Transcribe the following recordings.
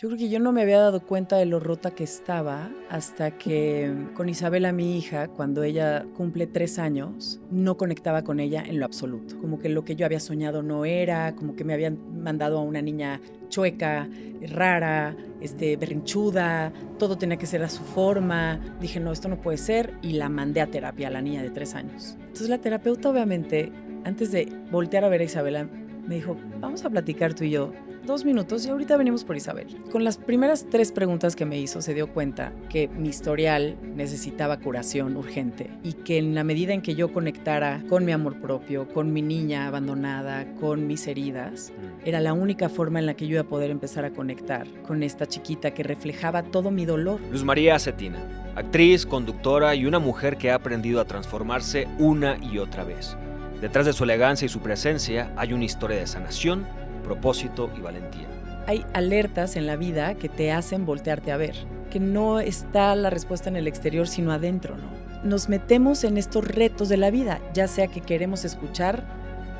Yo creo que yo no me había dado cuenta de lo rota que estaba hasta que con Isabela, mi hija, cuando ella cumple 3 años, no conectaba con ella en lo absoluto. Como que lo que yo había soñado no era, como que me habían mandado a una niña chueca, rara, berrinchuda, todo tenía que ser a su forma. Dije, no, esto no puede ser, y la mandé a terapia a la niña de 3 años. Entonces la terapeuta, obviamente, antes de voltear a ver a Isabela, me dijo, vamos a platicar tú y yo 2 minutos y ahorita venimos por Isabel. Con las primeras 3 preguntas que me hizo, se dio cuenta que mi historial necesitaba curación urgente y que en la medida en que yo conectara con mi amor propio, con mi niña abandonada, con mis heridas, era la única forma en la que yo iba a poder empezar a conectar con esta chiquita que reflejaba todo mi dolor. Luz María Cetina, actriz, conductora y una mujer que ha aprendido a transformarse una y otra vez. Detrás de su elegancia y su presencia hay una historia de sanación, propósito y valentía. Hay alertas en la vida que te hacen voltearte a ver, que no está la respuesta en el exterior sino adentro, ¿no? Nos metemos en estos retos de la vida, ya sea que queremos escuchar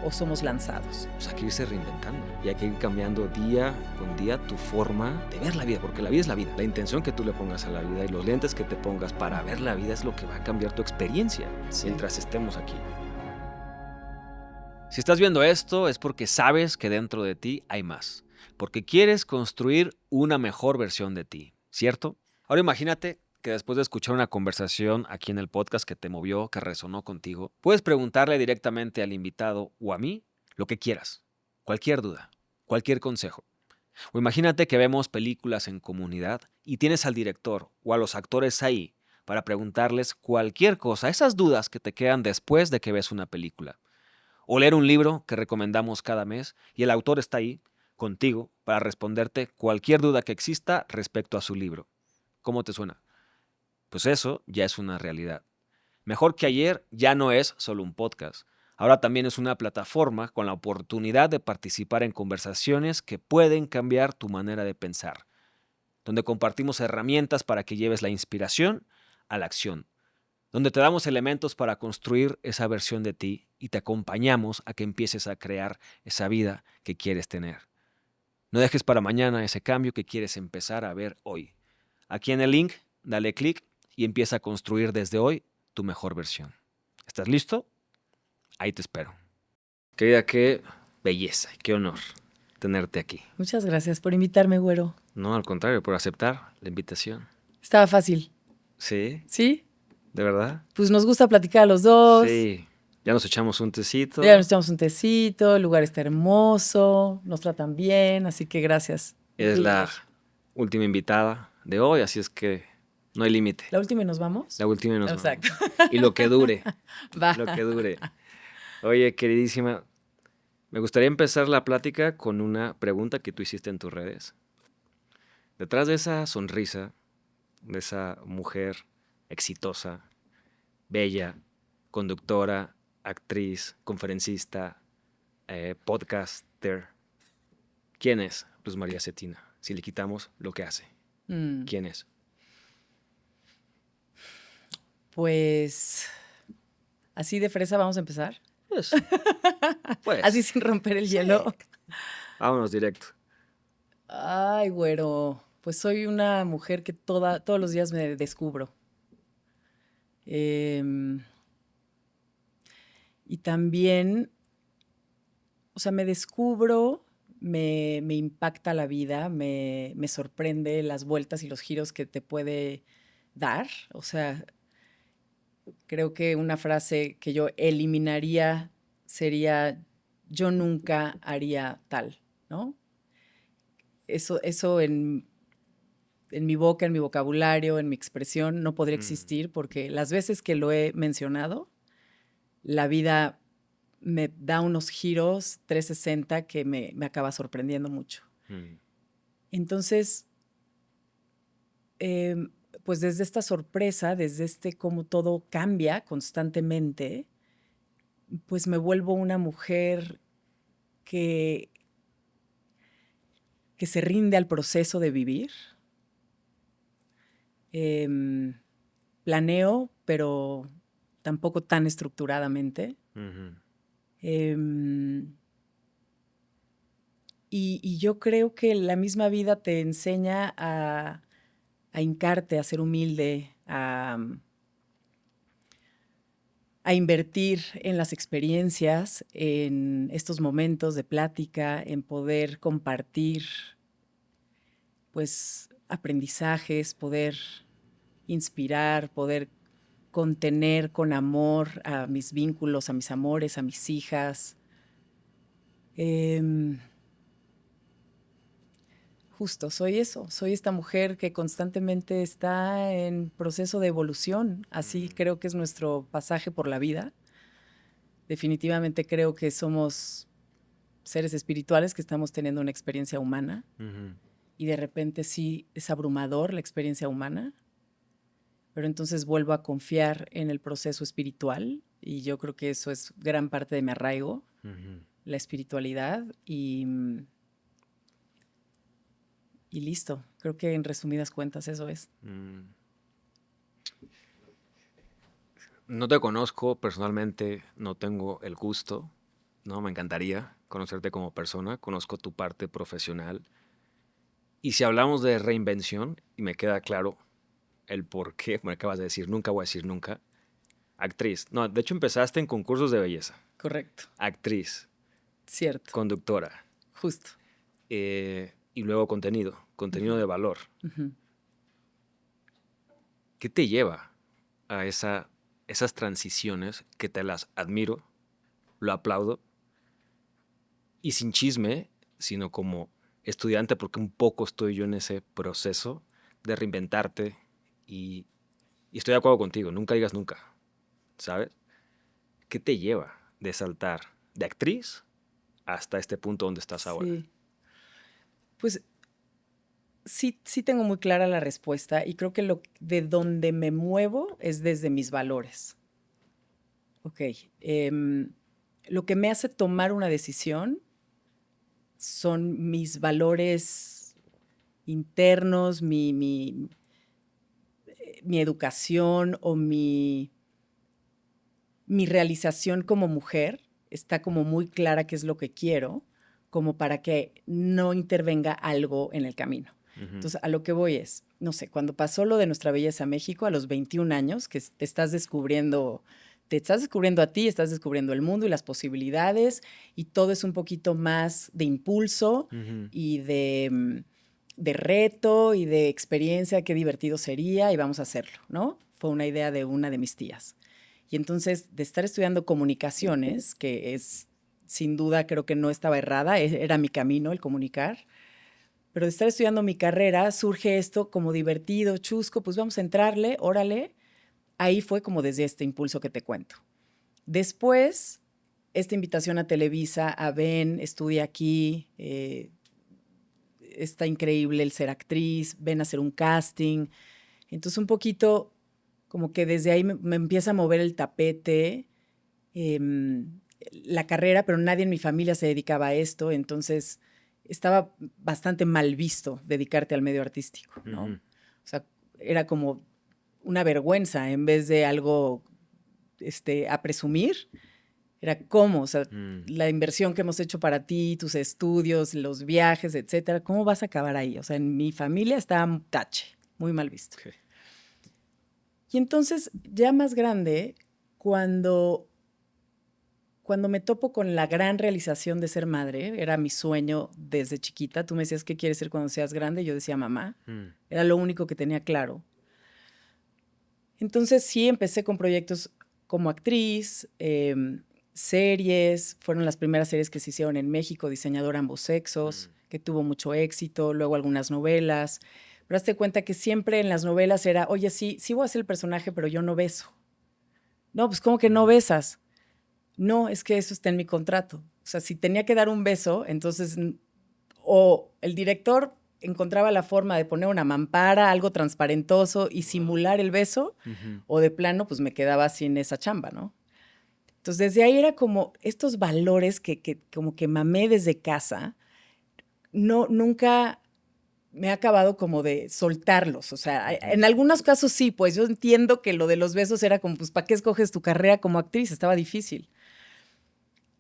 o somos lanzados. Pues hay que irse reinventando y hay que ir cambiando día con día tu forma de ver la vida, porque la vida es la vida. La intención que tú le pongas a la vida y los lentes que te pongas para ver la vida es lo que va a cambiar tu experiencia mientras estemos aquí. Si estás viendo esto es porque sabes que dentro de ti hay más, porque quieres construir una mejor versión de ti, ¿cierto? Ahora imagínate que después de escuchar una conversación aquí en el podcast que te movió, que resonó contigo, puedes preguntarle directamente al invitado o a mí lo que quieras, cualquier duda, cualquier consejo. O imagínate que vemos películas en comunidad y tienes al director o a los actores ahí para preguntarles cualquier cosa, esas dudas que te quedan después de que ves una película. O leer un libro que recomendamos cada mes y el autor está ahí, contigo, para responderte cualquier duda que exista respecto a su libro. ¿Cómo te suena? Pues eso ya es una realidad. Mejor que ayer ya no es solo un podcast. Ahora también es una plataforma con la oportunidad de participar en conversaciones que pueden cambiar tu manera de pensar, donde compartimos herramientas para que lleves la inspiración a la acción, donde te damos elementos para construir esa versión de ti y te acompañamos a que empieces a crear esa vida que quieres tener. No dejes para mañana ese cambio que quieres empezar a ver hoy. Aquí en el link, dale clic y empieza a construir desde hoy tu mejor versión. ¿Estás listo? Ahí te espero. Querida, qué belleza, qué honor tenerte aquí. Muchas gracias por invitarme, güero. No, al contrario, por aceptar la invitación. Estaba fácil. ¿Sí? ¿Sí? ¿De verdad? Pues nos gusta platicar a los dos. Sí. Ya nos echamos un tecito. Ya nos echamos un tecito, el lugar está hermoso, nos tratan bien, así que gracias. Es la última invitada de hoy, así es que no hay límite. ¿La última y nos vamos? La última y nos Exacto. vamos. Y lo que dure. Va. Lo que dure. Oye, queridísima, me gustaría empezar la plática con una pregunta que tú hiciste en tus redes. Detrás de esa sonrisa, de esa mujer exitosa, bella, conductora, actriz, conferencista, podcaster, ¿quién es Luz María Cetina? Si le quitamos lo que hace. ¿Quién es? Pues así de fresa vamos a empezar. Pues. Así sin romper el hielo. Vámonos directo. Ay, güero. Pues soy una mujer que todos los días me descubro. Y también, o sea, me descubro, me impacta la vida, me sorprende las vueltas y los giros que te puede dar. O sea, creo que una frase que yo eliminaría sería, yo nunca haría tal, ¿no? Eso en mi boca, en mi vocabulario, en mi expresión, no podría existir porque las veces que lo he mencionado, la vida me da unos giros 360 que me acaba sorprendiendo mucho. Entonces, pues desde esta sorpresa, desde cómo todo cambia constantemente, pues me vuelvo una mujer que se rinde al proceso de vivir. Planeo, pero tampoco tan estructuradamente. Y yo creo que la misma vida te enseña a hincarte, a ser humilde, a invertir en las experiencias, en estos momentos de plática, en poder compartir, pues, aprendizajes, poder inspirar, poder contener con amor a mis vínculos, a mis amores, a mis hijas. Em, Justo, soy eso, soy esta mujer que constantemente está en proceso de evolución. Así creo que es nuestro pasaje por la vida. Definitivamente creo que somos seres espirituales que estamos teniendo una experiencia humana y de repente sí es abrumador la experiencia humana, pero entonces vuelvo a confiar en el proceso espiritual y yo creo que eso es gran parte de mi arraigo, la espiritualidad y listo. Creo que en resumidas cuentas eso es. No te conozco personalmente, no tengo el gusto, ¿no? Me encantaría conocerte como persona, conozco tu parte profesional. Y si hablamos de reinvención, y me queda claro el por qué, me acabas de decir, nunca voy a decir nunca, actriz. No, de hecho empezaste en concursos de belleza. Correcto. Actriz, Cierto. conductora. Justo. Y luego contenido de valor. Uh-huh. ¿Qué te lleva a esas transiciones que te las admiro, lo aplaudo, y sin chisme, sino como estudiante, porque un poco estoy yo en ese proceso de reinventarte y estoy de acuerdo contigo, nunca digas nunca, ¿sabes? ¿Qué te lleva de saltar de actriz hasta este punto donde estás ahora? Sí. Pues sí tengo muy clara la respuesta y creo que de donde me muevo es desde mis valores. Ok. Lo que me hace tomar una decisión son mis valores internos, mi educación o mi realización como mujer. Está como muy clara qué es lo que quiero, como para que no intervenga algo en el camino. Entonces, a lo que voy es, no sé, cuando pasó lo de Nuestra Belleza México a los 21 años, que te estás descubriendo a ti, estás descubriendo el mundo y las posibilidades, y todo es un poquito más de impulso y de reto y de experiencia, qué divertido sería y vamos a hacerlo, ¿no? Fue una idea de una de mis tías. Y entonces, de estar estudiando comunicaciones, que es, sin duda, creo que no estaba errada, era mi camino el comunicar, pero de estar estudiando mi carrera, surge esto como divertido, chusco, pues vamos a entrarle, órale. Ahí fue como desde este impulso que te cuento. Después, esta invitación a Televisa, a ven, estudia aquí, está increíble el ser actriz, ven a hacer un casting. Entonces, un poquito como que desde ahí me empieza a mover el tapete, la carrera, pero nadie en mi familia se dedicaba a esto, entonces estaba bastante mal visto dedicarte al medio artístico, ¿no? O sea, era como una vergüenza en vez de algo a presumir. Era cómo, o sea, la inversión que hemos hecho para ti, tus estudios, los viajes, etcétera, ¿cómo vas a acabar ahí? O sea, en mi familia estaba tache, muy mal visto. Okay. Y entonces, ya más grande, cuando me topo con la gran realización de ser madre, era mi sueño desde chiquita. Tú me decías, ¿qué quieres ser cuando seas grande? Yo decía, mamá. Era lo único que tenía claro. Entonces, sí, empecé con proyectos como actriz, series. Fueron las primeras series que se hicieron en México, Diseñadora Ambos Sexos, que tuvo mucho éxito. Luego algunas novelas. Pero hazte cuenta que siempre en las novelas era, oye, sí voy a ser el personaje, pero yo no beso. No, pues, ¿cómo que no besas? No, es que eso está en mi contrato. O sea, si tenía que dar un beso, entonces, o el director encontraba la forma de poner una mampara, algo transparentoso y simular el beso, o de plano, pues me quedaba sin esa chamba, ¿no? Entonces, desde ahí era como estos valores que como que mamé desde casa, nunca me ha acabado como de soltarlos. O sea, en algunos casos sí, pues yo entiendo que lo de los besos era como, pues, ¿para qué escoges tu carrera como actriz? Estaba difícil.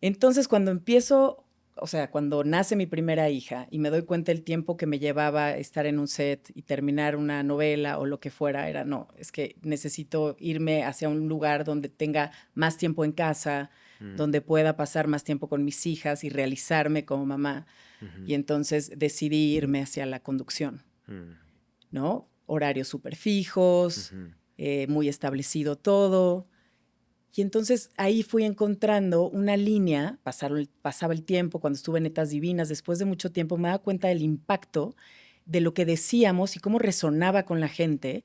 Entonces, cuando empiezo o sea, cuando nace mi primera hija y me doy cuenta el tiempo que me llevaba estar en un set y terminar una novela o lo que fuera, era no, es que necesito irme hacia un lugar donde tenga más tiempo en casa, donde pueda pasar más tiempo con mis hijas y realizarme como mamá. Y entonces decidí irme hacia la conducción, ¿no? Horarios súper fijos, muy establecido todo. Y entonces ahí fui encontrando una línea, pasaba el tiempo, cuando estuve en Netas Divinas, después de mucho tiempo me daba cuenta del impacto de lo que decíamos y cómo resonaba con la gente.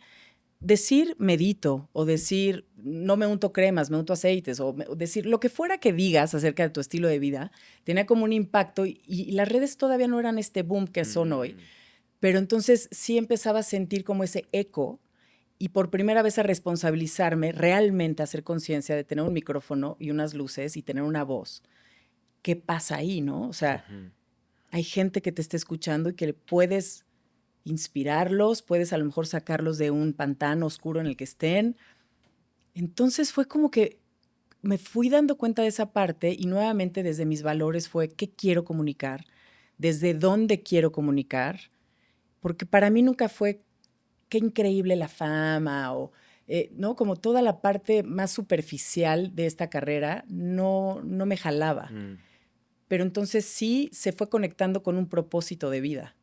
Decir medito o decir no me unto cremas, me unto aceites o decir lo que fuera que digas acerca de tu estilo de vida, tenía como un impacto y las redes todavía no eran este boom que son hoy, pero entonces sí empezaba a sentir como ese eco y por primera vez a responsabilizarme, realmente a hacer conciencia de tener un micrófono y unas luces y tener una voz. ¿Qué pasa ahí, no? O sea, hay gente que te está escuchando y que puedes inspirarlos, puedes a lo mejor sacarlos de un pantano oscuro en el que estén. Entonces fue como que me fui dando cuenta de esa parte y nuevamente desde mis valores fue qué quiero comunicar, desde dónde quiero comunicar, porque para mí nunca fue qué increíble la fama o, ¿no? Como toda la parte más superficial de esta carrera no me jalaba. Pero entonces sí se fue conectando con un propósito de vida.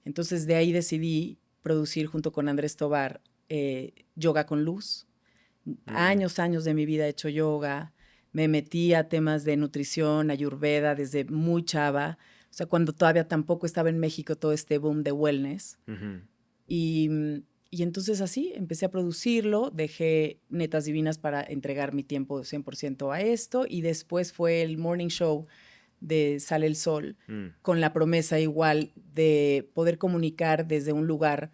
Entonces de ahí decidí producir junto con Andrés Tobar Yoga con Luz. Años de mi vida he hecho yoga. Me metí a temas de nutrición, ayurveda desde muy chava. O sea, cuando todavía tampoco estaba en México todo este boom de wellness. Y, y entonces así empecé a producirlo, dejé Netas Divinas para entregar mi tiempo 100% a esto y después fue el morning show de Sale el Sol con la promesa igual de poder comunicar desde un lugar,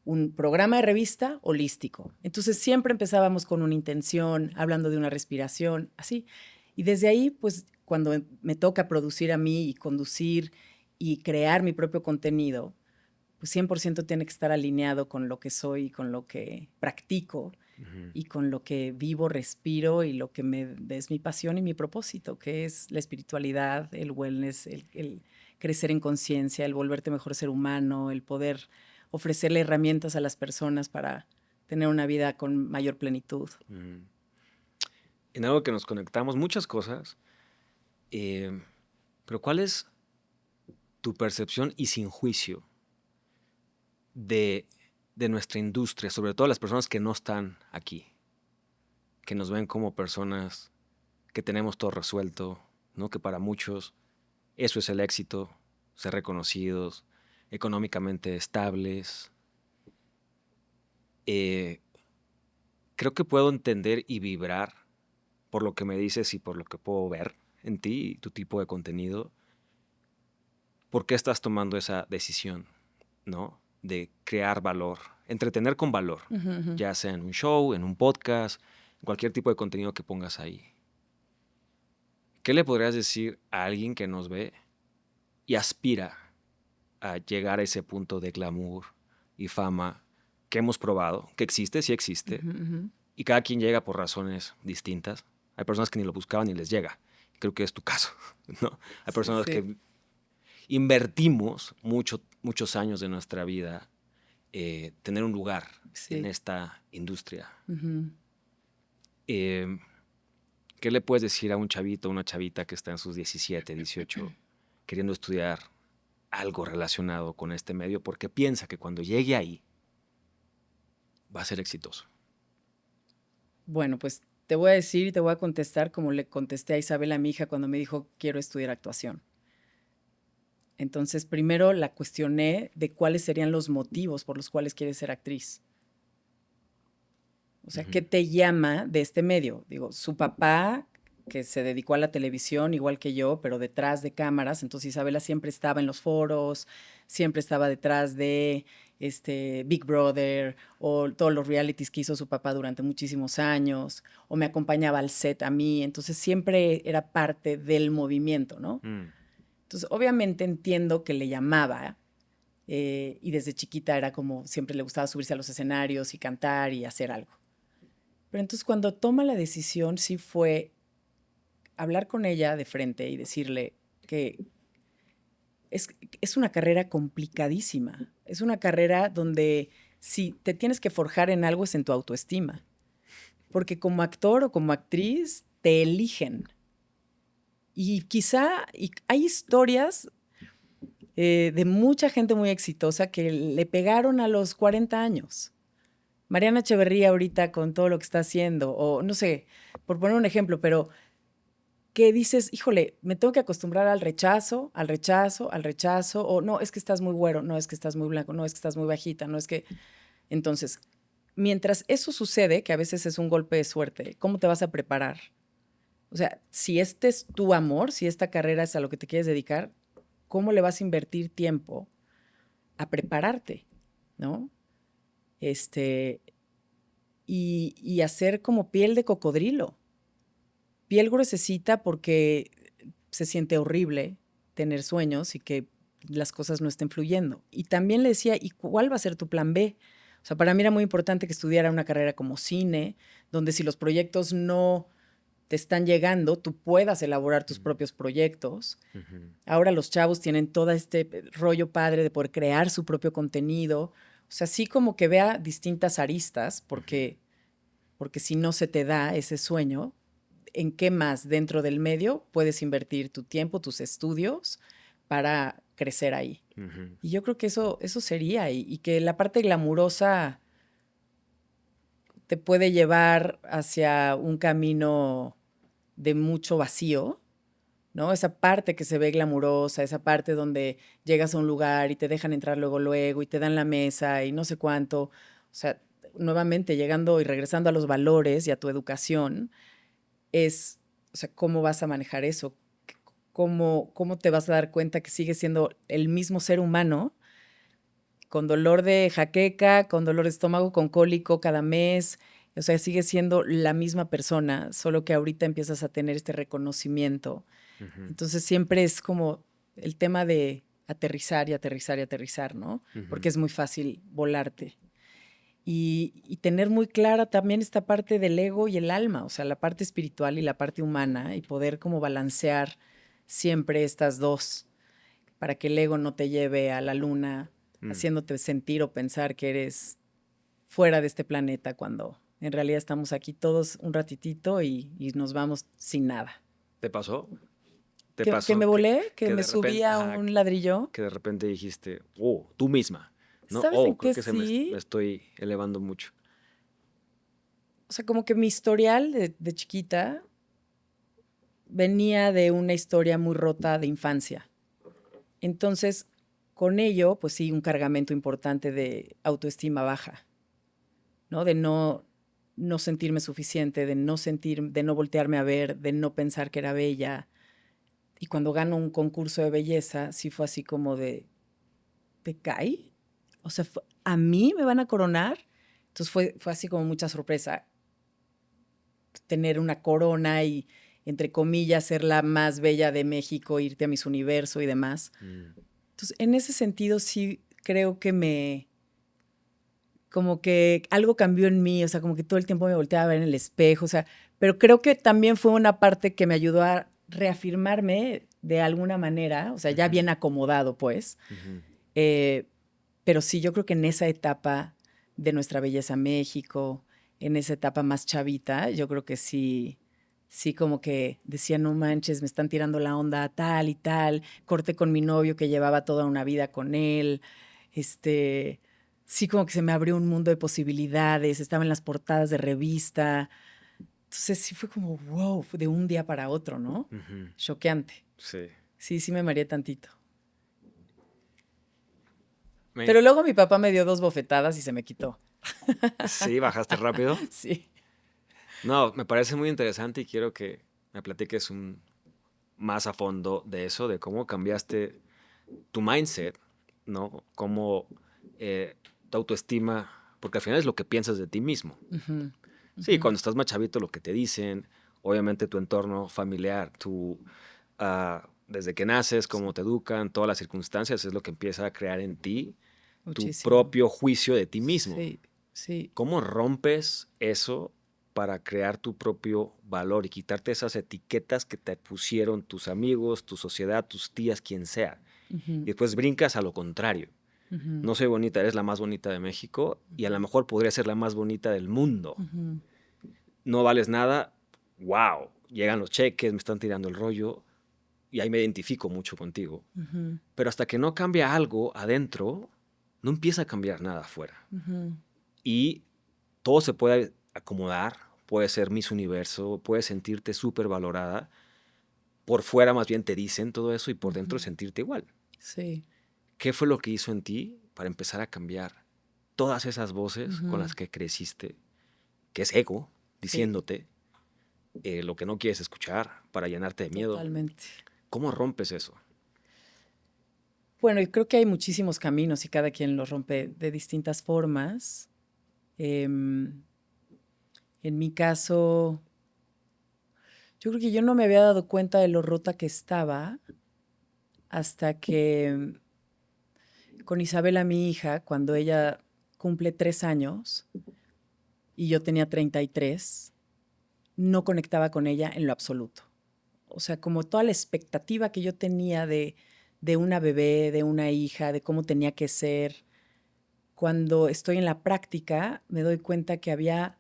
un programa de revista holístico. Entonces siempre empezábamos con una intención, hablando de una respiración, así. Y desde ahí, pues cuando me toca producir a mí y conducir y crear mi propio contenido, pues 100% tiene que estar alineado con lo que soy, con lo que practico y con lo que vivo, respiro y lo que es mi pasión y mi propósito, que es la espiritualidad, el wellness, el crecer en conciencia, el volverte mejor ser humano, el poder ofrecerle herramientas a las personas para tener una vida con mayor plenitud. En algo que nos conectamos muchas cosas, pero ¿cuál es tu percepción y sin juicio de, de nuestra industria, sobre todo las personas que no están aquí, que nos ven como personas que tenemos todo resuelto, ¿no? Que para muchos eso es el éxito, ser reconocidos, económicamente estables? Creo que puedo entender y vibrar por lo que me dices y por lo que puedo ver en ti y tu tipo de contenido, por qué estás tomando esa decisión, ¿no? De crear valor, entretener con valor, ya sea en un show, en un podcast, en cualquier tipo de contenido que pongas ahí. ¿Qué le podrías decir a alguien que nos ve y aspira a llegar a ese punto de glamour y fama que hemos probado, que existe, sí existe, y cada quien llega por razones distintas? Hay personas que ni lo buscaban ni les llega. Creo que es tu caso, ¿no? Hay personas que invertimos muchos años de nuestra vida tener un lugar en esta industria. ¿Qué le puedes decir a un chavito o una chavita que está en sus 17, 18, queriendo estudiar algo relacionado con este medio, porque piensa que cuando llegue ahí va a ser exitoso? Bueno, pues te voy a decir y te voy a contestar como le contesté a Isabel, a mi hija, cuando me dijo quiero estudiar actuación. Entonces, primero la cuestioné de cuáles serían los motivos por los cuales quieres ser actriz. O sea, ¿qué te llama de este medio? Digo, su papá, que se dedicó a la televisión igual que yo, pero detrás de cámaras, entonces Isabela siempre estaba en los foros, siempre estaba detrás de Big Brother o todos los realities que hizo su papá durante muchísimos años, o me acompañaba al set a mí, entonces siempre era parte del movimiento, ¿no? Entonces, obviamente entiendo que le llamaba y desde chiquita era como siempre le gustaba subirse a los escenarios y cantar y hacer algo. Pero entonces cuando toma la decisión sí fue hablar con ella de frente y decirle que es, es una carrera complicadísima. Es una carrera donde si te tienes que forjar en algo es en tu autoestima. Porque como actor o como actriz te eligen. Y quizá hay historias de mucha gente muy exitosa que le pegaron a los 40 años. Mariana Echeverría ahorita con todo lo que está haciendo, o no sé, por poner un ejemplo, pero que dices, híjole, me tengo que acostumbrar al rechazo, al rechazo, al rechazo, o no, es que estás muy güero, no, es que estás muy blanco, no, es que estás muy bajita, no es que... Entonces, mientras eso sucede, que a veces es un golpe de suerte, ¿cómo te vas a preparar? O sea, si este es tu amor, si esta carrera es a lo que te quieres dedicar, ¿cómo le vas a invertir tiempo a prepararte? ¿No? Este, y hacer como piel de cocodrilo. Piel gruesecita porque se siente horrible tener sueños y que las cosas no estén fluyendo. Y también le decía, ¿y cuál va a ser tu plan B? O sea, para mí era muy importante que estudiara una carrera como cine, donde si los proyectos no te están llegando, tú puedas elaborar tus propios proyectos. Ahora los chavos tienen todo este rollo padre de poder crear su propio contenido. O sea, sí como que vea distintas aristas, porque si no se te da ese sueño, ¿en qué más dentro del medio puedes invertir tu tiempo, tus estudios para crecer ahí? Y yo creo que eso sería, y que la parte glamurosa te puede llevar hacia un camino de mucho vacío, ¿no? Esa parte que se ve glamurosa, esa parte donde llegas a un lugar y te dejan entrar luego, luego, y te dan la mesa y no sé cuánto. O sea, nuevamente llegando y regresando a los valores y a tu educación, es, o sea, cómo vas a manejar eso, cómo te vas a dar cuenta que sigues siendo el mismo ser humano, con dolor de jaqueca, con dolor de estómago, con cólico cada mes. O sea, sigues siendo la misma persona, solo que ahorita empiezas a tener este reconocimiento. Entonces siempre es como el tema de aterrizar y aterrizar y aterrizar, ¿no? Porque es muy fácil volarte. Y tener muy clara también esta parte del ego y el alma, o sea, la parte espiritual y la parte humana, y poder como balancear siempre estas dos para que el ego no te lleve a la luna, haciéndote sentir o pensar que eres fuera de este planeta cuando en realidad estamos aquí todos un ratitito y nos vamos sin nada. ¿Te pasó? ¿Te Que pasó me volé, que que me de subí repente, a ajá, un ladrillo. que de repente dijiste, oh, tú misma, ¿no? ¿Sabes en Oh, creo qué que me sí? estoy elevando mucho. O sea, como que mi historial de chiquita venía de una historia muy rota de infancia. Entonces, con ello, pues sí, un cargamento importante de autoestima baja, ¿no? De no sentirme suficiente, de no voltearme a ver, de no pensar que era bella. Y cuando gano un concurso de belleza, sí fue así como de, ¿te cae? O sea, ¿a mí me van a coronar? Entonces fue así como mucha sorpresa tener una corona y, entre comillas, ser la más bella de México, irte a Miss Universo y demás. Entonces, en ese sentido, sí creo que como que algo cambió en mí, o sea, como que todo el tiempo me volteaba a ver en el espejo, o sea, pero creo que también fue una parte que me ayudó a reafirmarme de alguna manera, o sea, ya bien acomodado, pues. Eh, pero sí, yo creo que en esa etapa de nuestra belleza México, en esa etapa más chavita, yo creo que sí, sí como que decía, no manches, me están tirando la onda tal y tal, corté con mi novio que llevaba toda una vida con él, sí como que se me abrió un mundo de posibilidades, estaba en las portadas de revista, entonces sí fue como, wow, fue de un día para otro, ¿no? Choqueante. Sí. Sí, sí me mareé tantito. Me- Pero luego mi papá me dio 2 bofetadas y se me quitó. sí, bajaste rápido. Sí. No, me parece muy interesante y quiero que me platiques más a fondo de eso, de cómo cambiaste tu mindset, ¿no? Cómo tu autoestima, porque al final es lo que piensas de ti mismo. Ujú, Sí, ujú. cuando estás más chavito, lo que te dicen, obviamente tu entorno familiar, desde que naces, cómo te educan, todas las circunstancias, es lo que empieza a crear en ti tu Muchísimo. propio juicio de ti mismo. Sí, sí. ¿Cómo rompes eso para crear tu propio valor y quitarte esas etiquetas que te pusieron tus amigos, tu sociedad, tus tías, quien sea? Y después brincas a lo contrario. No soy bonita, eres la más bonita de México y a lo mejor podría ser la más bonita del mundo. No vales nada, wow, llegan los cheques, me están tirando el rollo y ahí me identifico mucho contigo. Pero hasta que no cambia algo adentro, no empieza a cambiar nada afuera. Y todo se puede acomodar, puede ser Miss Universo, puedes sentirte súper valorada. Por fuera más bien te dicen todo eso y por dentro sentirte igual. Sí. ¿Qué fue lo que hizo en ti para empezar a cambiar todas esas voces con las que creciste? Que es ego, diciéndote lo que no quieres escuchar para llenarte de miedo. Totalmente. ¿Cómo rompes eso? Bueno, yo creo que hay muchísimos caminos y cada quien los rompe de distintas formas. En mi caso, yo creo que yo no me había dado cuenta de lo rota que estaba hasta que con Isabela, mi hija, cuando ella cumple 3 años y yo tenía 33, no conectaba con ella en lo absoluto. O sea, como toda la expectativa que yo tenía de una bebé, de una hija, de cómo tenía que ser, cuando estoy en la práctica me doy cuenta que había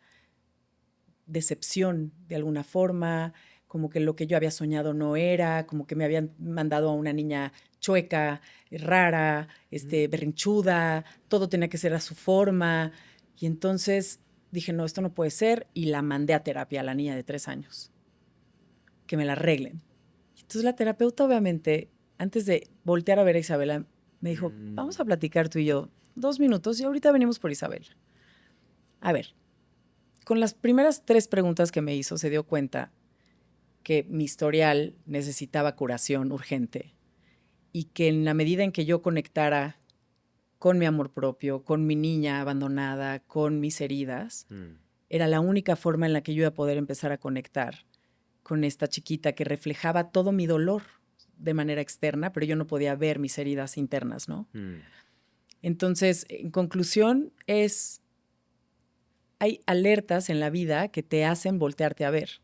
decepción de alguna forma, como que lo que yo había soñado no era, como que me habían mandado a una niña chueca, rara, berrinchuda, todo tenía que ser a su forma. Y entonces dije, no, esto no puede ser, y la mandé a terapia a la niña de 3 años, que me la arreglen. Y entonces la terapeuta, obviamente, antes de voltear a ver a Isabela, me dijo, vamos a platicar tú y yo 2 minutos y ahorita venimos por Isabel. A ver, con las primeras 3 preguntas que me hizo, se dio cuenta que mi historial necesitaba curación urgente y que en la medida en que yo conectara con mi amor propio, con mi niña abandonada, con mis heridas, era la única forma en la que yo iba a poder empezar a conectar con esta chiquita que reflejaba todo mi dolor de manera externa, pero yo no podía ver mis heridas internas, ¿no? Entonces, en conclusión, hay alertas en la vida que te hacen voltearte a ver,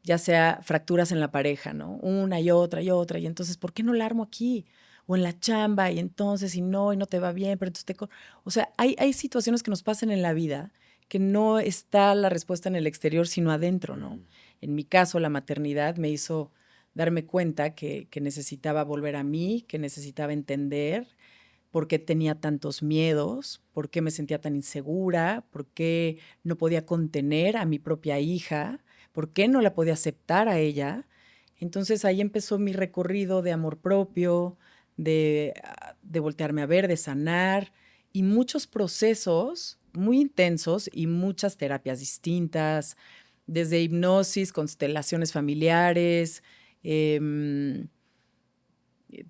ya sea fracturas en la pareja, ¿no? Una y otra, y entonces, ¿por qué no la armo aquí? O en la chamba, y entonces, y no te va bien, pero entonces O sea, hay situaciones que nos pasan en la vida que no está la respuesta en el exterior, sino adentro, ¿no? En mi caso, la maternidad me hizo darme cuenta que necesitaba volver a mí, que necesitaba entender por qué tenía tantos miedos, por qué me sentía tan insegura, por qué no podía contener a mi propia hija, por qué no la podía aceptar a ella. Entonces ahí empezó mi recorrido de amor propio, de voltearme a ver, de sanar y muchos procesos muy intensos y muchas terapias distintas, desde hipnosis, constelaciones familiares,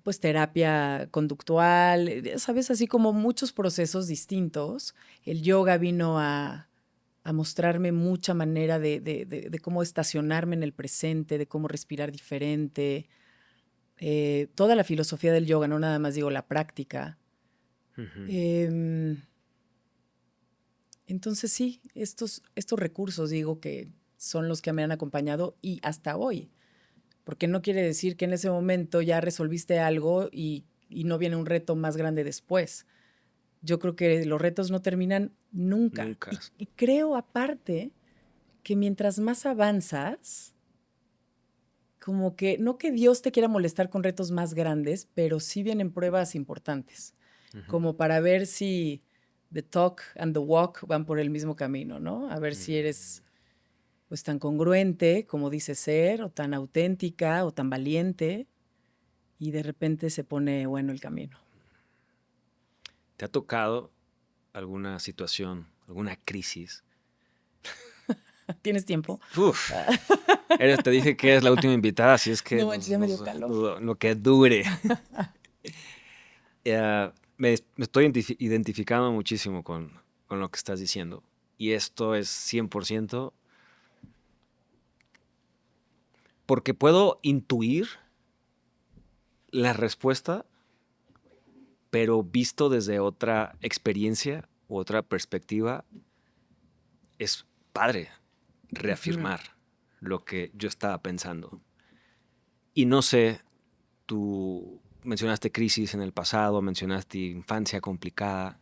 pues terapia conductual, sabes, así como muchos procesos distintos. El yoga vino a mostrarme mucha manera de cómo estacionarme en el presente, de cómo respirar diferente. Toda la filosofía del yoga, no nada más digo la práctica. Entonces sí, estos recursos digo que son los que me han acompañado y hasta hoy. Porque no quiere decir que en ese momento ya resolviste algo y no viene un reto más grande después. Yo creo que los retos no terminan nunca. Nunca. Y creo aparte que mientras más avanzas, como que no que Dios te quiera molestar con retos más grandes, pero sí vienen pruebas importantes, como para ver si the talk and the walk van por el mismo camino, ¿no? A ver si eres pues tan congruente como dices ser, o tan auténtica, o tan valiente, y de repente se pone bueno el camino. ¿Te ha tocado alguna situación, alguna crisis? ¿Tienes tiempo? Uf, te dije que es la última invitada, así es que No manches, ya me dio calor. lo que dure. Me estoy identificando muchísimo con lo que estás diciendo. Y esto es 100% porque puedo intuir la respuesta, pero visto desde otra experiencia u otra perspectiva, es padre reafirmar lo que yo estaba pensando. Y no sé mencionaste crisis en el pasado, mencionaste infancia complicada.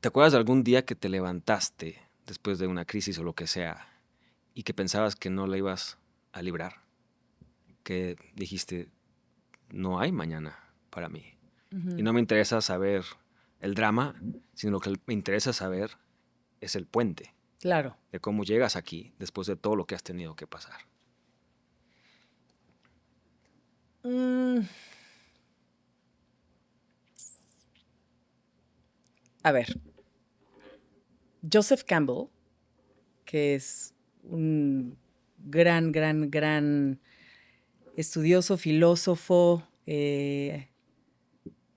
¿Te acuerdas de algún día que te levantaste después de una crisis o lo que sea y que pensabas que no la ibas a librar? Que dijiste, no hay mañana para mí. Y no me interesa saber el drama, sino lo que me interesa saber es el puente. Claro. De cómo llegas aquí después de todo lo que has tenido que pasar. A ver, Joseph Campbell, que es un gran estudioso, filósofo,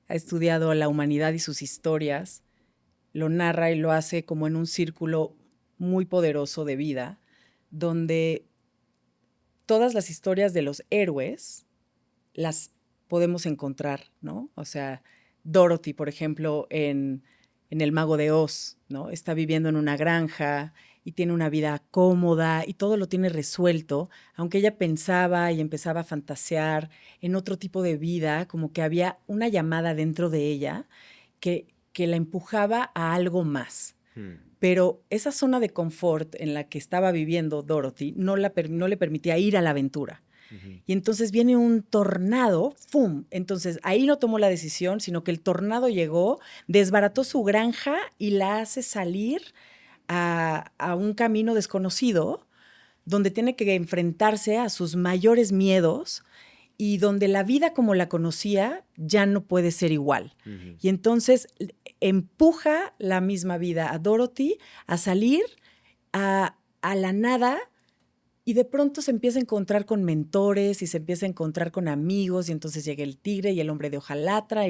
ha estudiado a la humanidad y sus historias, lo narra y lo hace como en un círculo muy poderoso de vida, donde todas las historias de los héroes las podemos encontrar, ¿no? O sea, Dorothy, por ejemplo, en El Mago de Oz, ¿no? Está viviendo en una granja y tiene una vida cómoda y todo lo tiene resuelto, aunque ella pensaba y empezaba a fantasear en otro tipo de vida, como que había una llamada dentro de ella que la empujaba a algo más. Pero esa zona de confort en la que estaba viviendo Dorothy no le permitía ir a la aventura. Y entonces viene un tornado, ¡fum! Entonces ahí no tomó la decisión, sino que el tornado llegó, desbarató su granja y la hace salir a un camino desconocido, donde tiene que enfrentarse a sus mayores miedos y donde la vida como la conocía ya no puede ser igual. Y entonces empuja la misma vida a Dorothy a salir a la nada. Y de pronto se empieza a encontrar con mentores y se empieza a encontrar con amigos y entonces llega el tigre y el hombre de hojalatra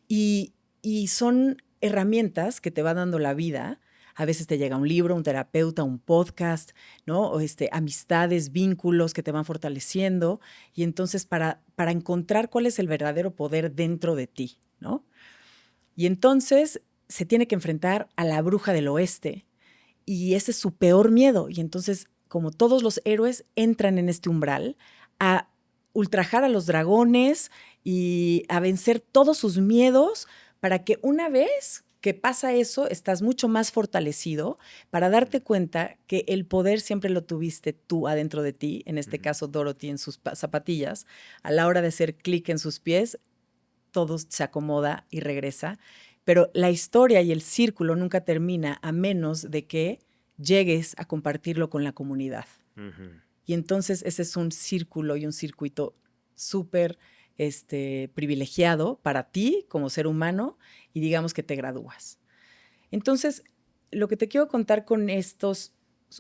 y son herramientas que te va dando la vida. A veces te llega un libro, un terapeuta, un podcast, ¿no? O amistades, vínculos que te van fortaleciendo y entonces para encontrar cuál es el verdadero poder dentro de ti, ¿no? Y entonces se tiene que enfrentar a la bruja del oeste y ese es su peor miedo y entonces como todos los héroes, entran en este umbral a ultrajar a los dragones y a vencer todos sus miedos para que una vez que pasa eso, estás mucho más fortalecido para darte cuenta que el poder siempre lo tuviste tú adentro de ti, en este caso Dorothy en sus zapatillas, a la hora de hacer clic en sus pies, todo se acomoda y regresa, pero la historia y el círculo nunca termina a menos de que llegues a compartirlo con la comunidad. Y entonces ese es un círculo y un circuito súper privilegiado para ti como ser humano y digamos que te gradúas. Entonces, lo que te quiero contar con estos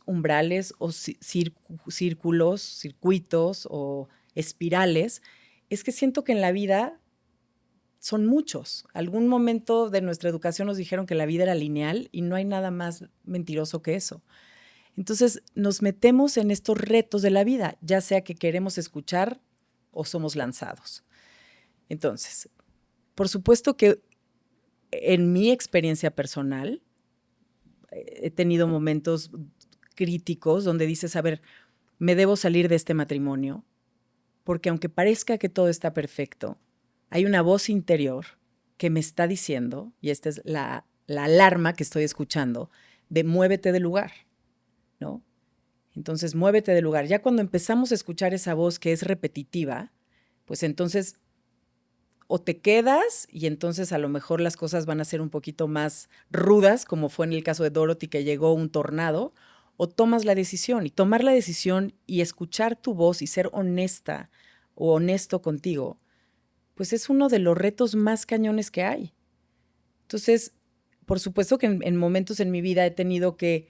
umbrales o círculos, circuitos o espirales es que siento que en la vida son muchos. Algún momento de nuestra educación nos dijeron que la vida era lineal y no hay nada más mentiroso que eso. Entonces nos metemos en estos retos de la vida, ya sea que queremos escuchar o somos lanzados. Entonces, por supuesto que en mi experiencia personal he tenido momentos críticos donde dices, a ver, me debo salir de este matrimonio, porque aunque parezca que todo está perfecto, hay una voz interior que me está diciendo, y esta es la alarma que estoy escuchando, de muévete del lugar, ¿no? Entonces, muévete del lugar. Ya cuando empezamos a escuchar esa voz que es repetitiva, pues entonces o te quedas y entonces a lo mejor las cosas van a ser un poquito más rudas, como fue en el caso de Dorothy, que llegó un tornado, o tomas la decisión. Y tomar la decisión y escuchar tu voz y ser honesta o honesto contigo, pues es uno de los retos más cañones que hay. Entonces, por supuesto que en momentos en mi vida he tenido que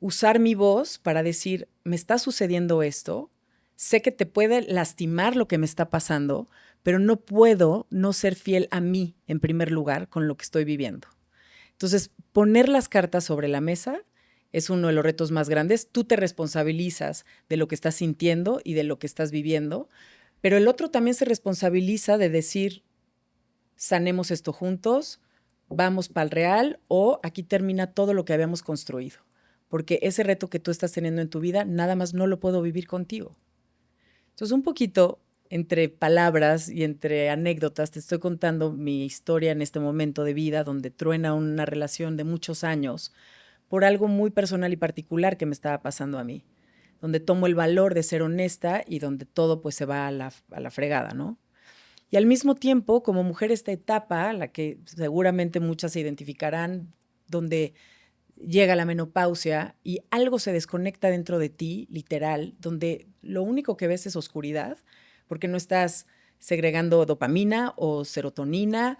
usar mi voz para decir, me está sucediendo esto, sé que te puede lastimar lo que me está pasando, pero no puedo no ser fiel a mí en primer lugar con lo que estoy viviendo. Entonces, poner las cartas sobre la mesa es uno de los retos más grandes. Tú te responsabilizas de lo que estás sintiendo y de lo que estás viviendo, pero el otro también se responsabiliza de decir, sanemos esto juntos, vamos para el real o aquí termina todo lo que habíamos construido. Porque ese reto que tú estás teniendo en tu vida, nada más no lo puedo vivir contigo. Entonces, un poquito entre palabras y entre anécdotas te estoy contando mi historia en este momento de vida donde truena una relación de muchos años por algo muy personal y particular que me estaba pasando a mí, donde tomo el valor de ser honesta y donde todo pues se va a la fregada, ¿no? Y al mismo tiempo, como mujer, esta etapa, la que seguramente muchas se identificarán, donde llega la menopausia y algo se desconecta dentro de ti, literal, donde lo único que ves es oscuridad, porque no estás segregando dopamina o serotonina,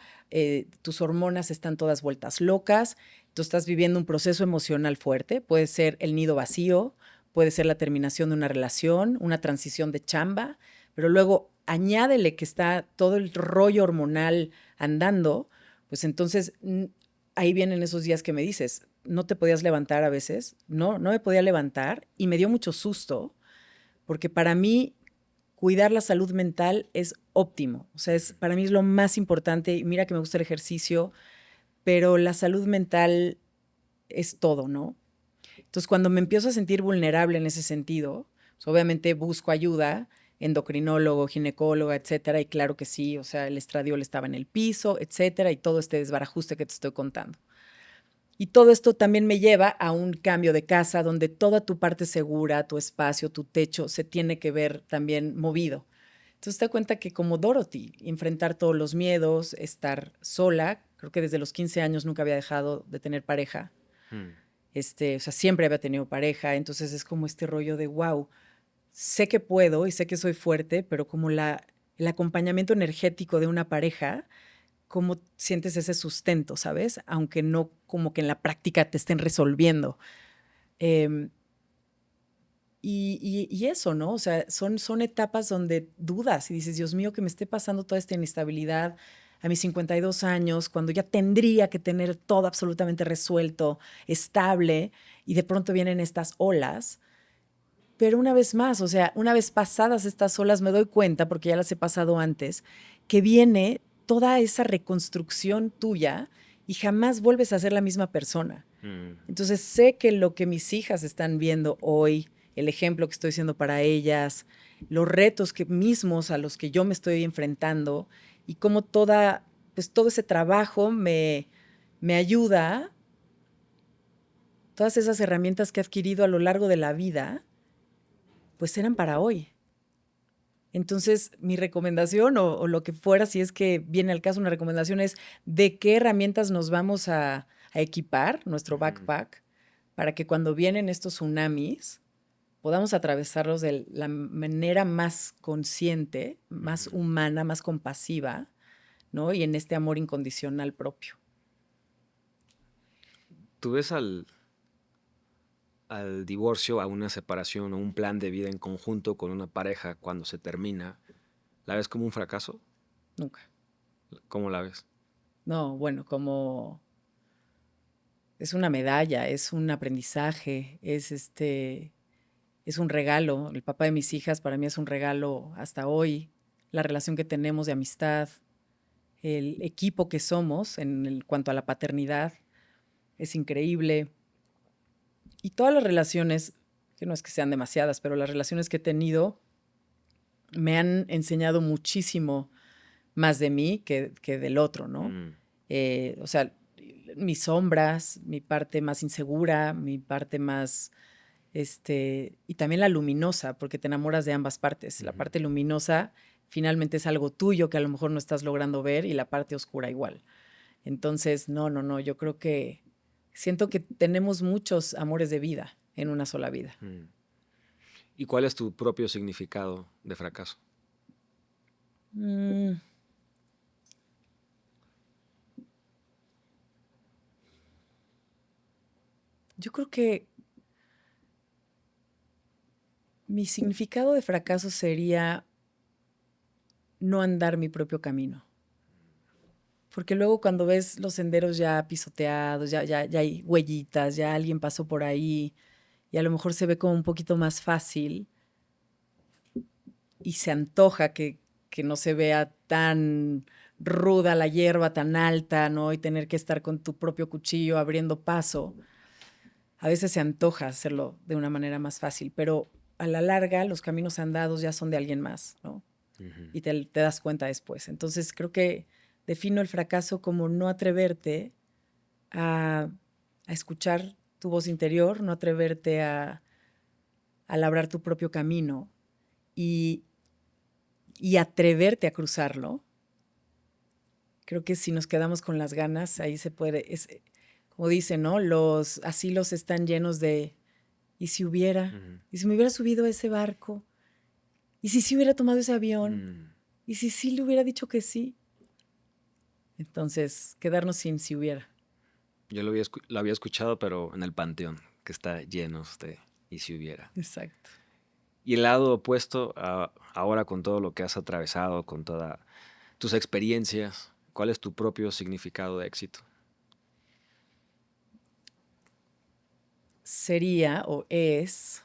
tus hormonas están todas vueltas locas, tú estás viviendo un proceso emocional fuerte, puede ser el nido vacío, puede ser la terminación de una relación, una transición de chamba, pero luego añádele que está todo el rollo hormonal andando, pues entonces ahí vienen esos días que me dices, no te podías levantar a veces, no me podía levantar y me dio mucho susto, porque para mí cuidar la salud mental es óptimo, o sea, para mí es lo más importante, y mira que me gusta el ejercicio, pero la salud mental es todo, ¿no? Entonces, cuando me empiezo a sentir vulnerable en ese sentido, pues obviamente busco ayuda, endocrinólogo, ginecóloga, etcétera, y claro que sí, o sea, el estradiol estaba en el piso, etcétera, y todo este desbarajuste que te estoy contando. Y todo esto también me lleva a un cambio de casa donde toda tu parte segura, tu espacio, tu techo se tiene que ver también movido. Entonces te das cuenta que como Dorothy, enfrentar todos los miedos, estar sola, creo que desde los 15 años nunca había dejado de tener pareja, Mm. o sea, siempre había tenido pareja, entonces es como este rollo de, wow, sé que puedo y sé que soy fuerte, pero como el acompañamiento energético de una pareja, cómo sientes ese sustento, ¿sabes? Aunque no como que en la práctica te estén resolviendo. Eh, y eso, ¿no? O sea, son etapas donde dudas y dices, Dios mío, que me esté pasando toda esta inestabilidad a mis 52 años, cuando ya tendría que tener todo absolutamente resuelto, estable, y de pronto vienen estas olas. Pero una vez más, o sea, una vez pasadas estas olas me doy cuenta, porque ya las he pasado antes, que viene toda esa reconstrucción tuya y jamás vuelves a ser la misma persona. Mm. Entonces sé que lo que mis hijas están viendo hoy, el ejemplo que estoy siendo para ellas, los retos que mismos a los que yo me estoy enfrentando y cómo pues todo ese trabajo me ayuda, todas esas herramientas que he adquirido a lo largo de la vida, pues eran para hoy. Entonces, mi recomendación o lo que fuera, si es que viene al caso una recomendación, es de qué herramientas nos vamos a equipar, nuestro Ujú. backpack, para que cuando vienen estos tsunamis podamos atravesarlos de la manera más consciente, más Ujú. humana, más compasiva, ¿no? Y en este amor incondicional propio. ¿Tú ves al divorcio, a una separación o un plan de vida en conjunto con una pareja cuando se termina, la ves como un fracaso? Nunca. ¿Cómo la ves? No, bueno, como es una medalla, es un aprendizaje, es un regalo. El papá de mis hijas para mí es un regalo hasta hoy. La relación que tenemos de amistad, el equipo que somos cuanto a la paternidad es increíble. Y todas las relaciones, que no es que sean demasiadas, pero las relaciones que he tenido me han enseñado muchísimo más de mí que del otro, ¿no? Mm. O sea, mis sombras, mi parte más insegura, mi parte más y también la luminosa, porque te enamoras de ambas partes. La Ujú. parte luminosa finalmente es algo tuyo que a lo mejor no estás logrando ver y la parte oscura igual. Entonces, no, yo creo que siento que tenemos muchos amores de vida en una sola vida. Mm. ¿Y cuál es tu propio significado de fracaso? Mm, yo creo que mi significado de fracaso sería no andar mi propio camino. Porque luego cuando ves los senderos ya pisoteados, ya hay huellitas, ya alguien pasó por ahí y a lo mejor se ve como un poquito más fácil y se antoja que no se vea tan ruda la hierba, tan alta, ¿no? Y tener que estar con tu propio cuchillo abriendo paso. A veces se antoja hacerlo de una manera más fácil, pero a la larga los caminos andados ya son de alguien más, ¿no? y te das cuenta después. Entonces creo que defino el fracaso como no atreverte a escuchar tu voz interior, no atreverte a labrar tu propio camino y, y atreverte a cruzarlo. Creo que si nos quedamos con las ganas, ahí se puede, como dicen, ¿no? Los asilos están llenos de, ¿y si hubiera? ¿Y si me hubiera subido a ese barco? ¿Y si sí hubiera tomado ese avión? ¿Y si sí le hubiera dicho que sí? Entonces, quedarnos sin si hubiera. Yo lo había escuchado, pero en el panteón, que está lleno de y si hubiera. Exacto. Y el lado opuesto, ahora con todo lo que has atravesado, con todas tus experiencias, ¿cuál es tu propio significado de éxito? Sería o es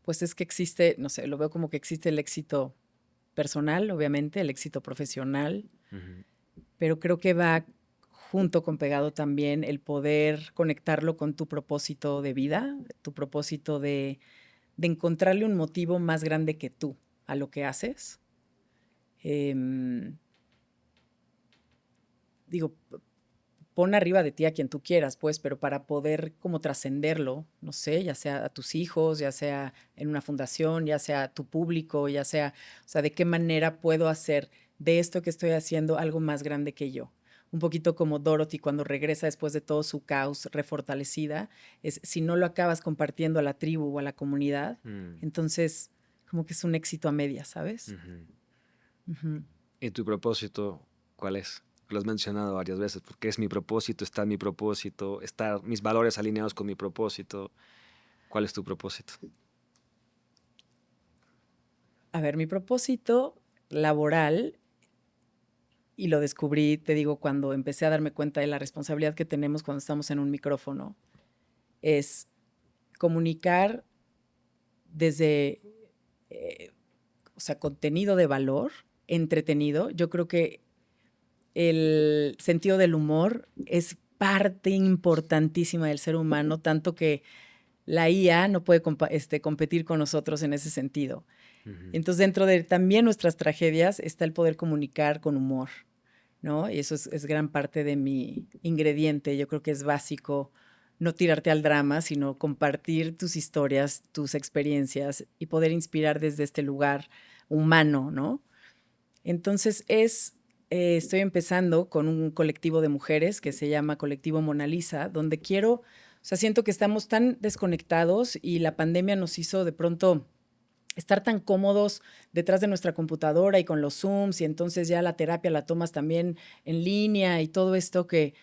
pues es que existe, no sé, lo veo como que existe el éxito personal, obviamente, el éxito profesional, pero creo que va junto con pegado también el poder conectarlo con tu propósito de vida, tu propósito de encontrarle un motivo más grande que tú a lo que haces. Digo, pon arriba de ti a quien tú quieras, pues, pero para poder como trascenderlo, no sé, ya sea a tus hijos, ya sea en una fundación, ya sea a tu público, ya sea, o sea, de qué manera puedo hacer de esto que estoy haciendo algo más grande que yo. Un poquito como Dorothy cuando regresa después de todo su caos refortalecida, es si no lo acabas compartiendo a la tribu o a la comunidad, entonces como que es un éxito a medias, ¿sabes? ¿Y tu propósito cuál es? Lo has mencionado varias veces, porque es mi propósito, está mi propósito, están mis valores alineados con mi propósito. ¿Cuál es tu propósito? A ver, mi propósito laboral, y lo descubrí, te digo, cuando empecé a darme cuenta de la responsabilidad que tenemos cuando estamos en un micrófono, es comunicar desde, eh, o sea, contenido de valor, entretenido. Yo creo que el sentido del humor es parte importantísima del ser humano, tanto que la IA no puede competir con nosotros en ese sentido. Entonces, dentro de también nuestras tragedias está el poder comunicar con humor, ¿no? Y eso es gran parte de mi ingrediente. Yo creo que es básico no tirarte al drama, sino compartir tus historias, tus experiencias y poder inspirar desde este lugar humano, ¿no? Entonces estoy empezando con un colectivo de mujeres que se llama Colectivo Mona Lisa, donde quiero, o sea, siento que estamos tan desconectados y la pandemia nos hizo de pronto estar tan cómodos detrás de nuestra computadora y con los Zooms y entonces ya la terapia la tomas también en línea y todo esto que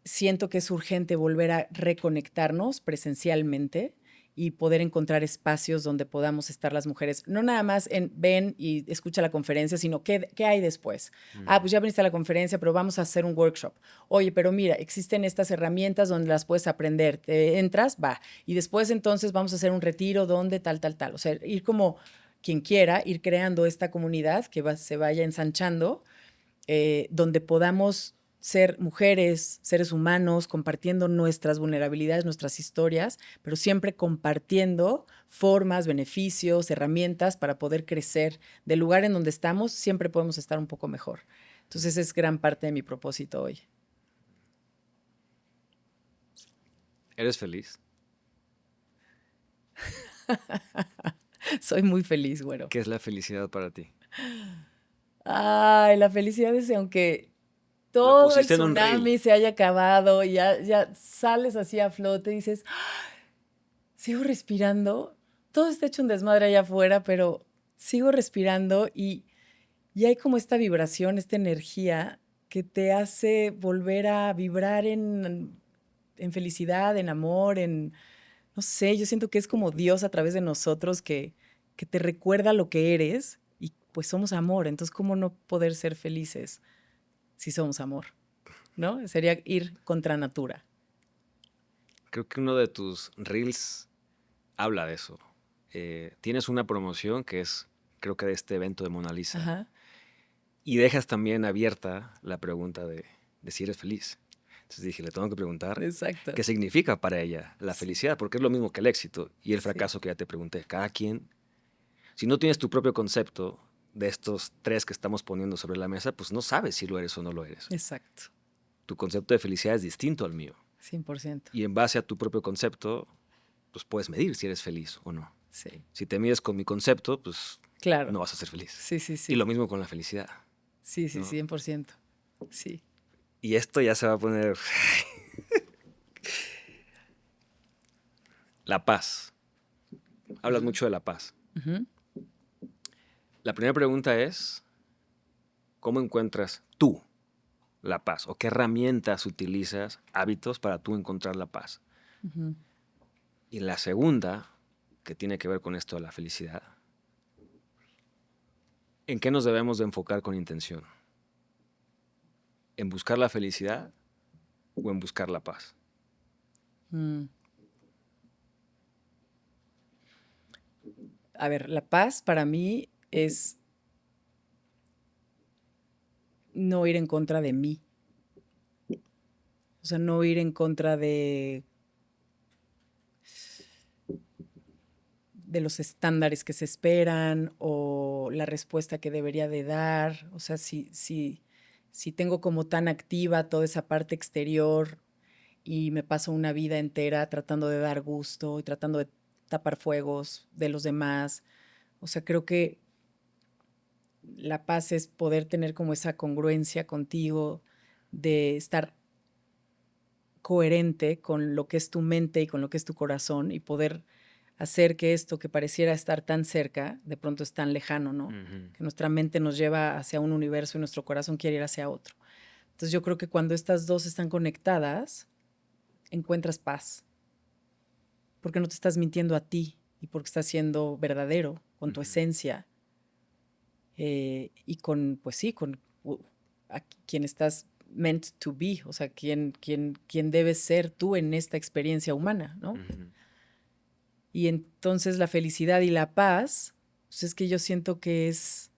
siento que es urgente volver a reconectarnos presencialmente y poder encontrar espacios donde podamos estar las mujeres, no nada más en ven y escucha la conferencia, sino qué hay después. Pues ya viniste a la conferencia, pero vamos a hacer un workshop. Oye, pero mira, existen estas herramientas donde las puedes aprender. Te entras, va. Y después entonces vamos a hacer un retiro donde tal, tal, tal. O sea, ir como quien quiera, ir creando esta comunidad que se vaya ensanchando, donde podamos ser mujeres, seres humanos, compartiendo nuestras vulnerabilidades, nuestras historias, pero siempre compartiendo formas, beneficios, herramientas para poder crecer. Del lugar en donde estamos, siempre podemos estar un poco mejor. Entonces es gran parte de mi propósito hoy. ¿Eres feliz? Soy muy feliz, güero. ¿Qué es la felicidad para ti? Ay, la felicidad es aunque Lo todo el pusiste en un reel. tsunami se haya acabado, ya sales así a flote y dices, sigo respirando, todo está hecho un desmadre allá afuera, pero sigo respirando y hay como esta vibración, esta energía que te hace volver a vibrar en felicidad, en amor, no sé, yo siento que es como Dios a través de nosotros que te recuerda lo que eres y pues somos amor, entonces ¿cómo no poder ser felices si somos amor? ¿No? Sería ir contra natura. Creo que uno de tus reels habla de eso. Tienes una promoción que es, creo que de este evento de Mona Lisa, Ajá. y dejas también abierta la pregunta de si eres feliz. Entonces dije, le tengo que preguntar Exacto. qué significa para ella la felicidad, porque es lo mismo que el éxito y el Sí. fracaso que ya te pregunté. Cada quien, si no tienes tu propio concepto de estos tres que estamos poniendo sobre la mesa, pues no sabes si lo eres o no lo eres. Exacto. Tu concepto de felicidad es distinto al mío. 100%. Y en base a tu propio concepto, pues puedes medir si eres feliz o no. Sí. Si te mides con mi concepto, pues Claro. no vas a ser feliz. Sí, sí, sí. Y lo mismo con la felicidad. Sí, sí, ¿no? 100%. Sí. Y esto ya se va a poner... La paz. Hablas mucho de la paz. Ujú. La primera pregunta es, ¿cómo encuentras tú la paz? ¿O qué herramientas utilizas, hábitos para tú encontrar la paz? Ujú. Y la segunda, que tiene que ver con esto de la felicidad, ¿en qué nos debemos de enfocar con intención? ¿En buscar la felicidad o en buscar la paz? Mm. A ver, la paz para mí es no ir en contra de mí. O sea, no ir en contra de los estándares que se esperan o la respuesta que debería de dar. O sea, si tengo como tan activa toda esa parte exterior y me paso una vida entera tratando de dar gusto y tratando de tapar fuegos de los demás. O sea, creo que la paz es poder tener como esa congruencia contigo, de estar coherente con lo que es tu mente y con lo que es tu corazón y poder hacer que esto que pareciera estar tan cerca, de pronto es tan lejano, ¿no? Que nuestra mente nos lleva hacia un universo y nuestro corazón quiere ir hacia otro. Entonces yo creo que cuando estas dos están conectadas, encuentras paz, porque no te estás mintiendo a ti y porque estás siendo verdadero con tu esencia y con, pues sí, con a quien estás meant to be, o sea, quien debes ser tú en esta experiencia humana, ¿no? Y entonces la felicidad y la paz, pues es que yo siento que es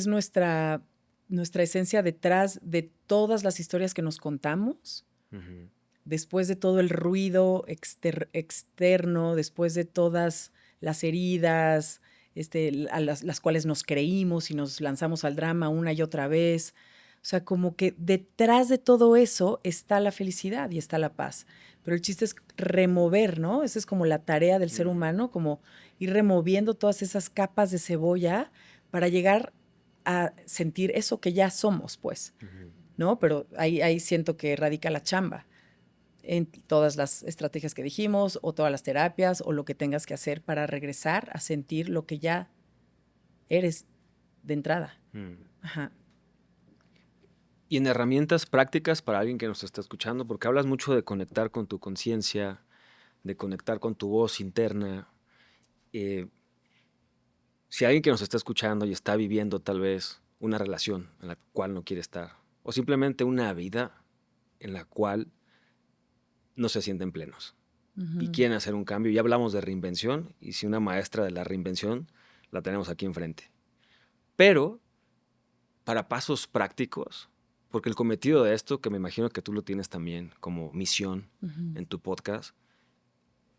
nuestra esencia detrás de todas las historias que nos contamos, después de todo el ruido externo, después de todas las heridas, a las cuales nos creímos y nos lanzamos al drama una y otra vez. O sea, como que detrás de todo eso está la felicidad y está la paz. Pero el chiste es remover, ¿no? Esa es como la tarea del ser humano, como ir removiendo todas esas capas de cebolla para llegar a sentir eso que ya somos, pues, ¿no? Pero ahí siento que radica la chamba en todas las estrategias que dijimos o todas las terapias o lo que tengas que hacer para regresar a sentir lo que ya eres de entrada. Ajá. Y en herramientas prácticas para alguien que nos está escuchando, porque hablas mucho de conectar con tu conciencia, de conectar con tu voz interna. Si alguien que nos está escuchando y está viviendo tal vez una relación en la cual no quiere estar, o simplemente una vida en la cual no se sienten plenos y quieren hacer un cambio, ya hablamos de reinvención, y si una maestra de la reinvención la tenemos aquí enfrente. Pero para pasos prácticos, porque el cometido de esto, que me imagino que tú lo tienes también como misión en tu podcast,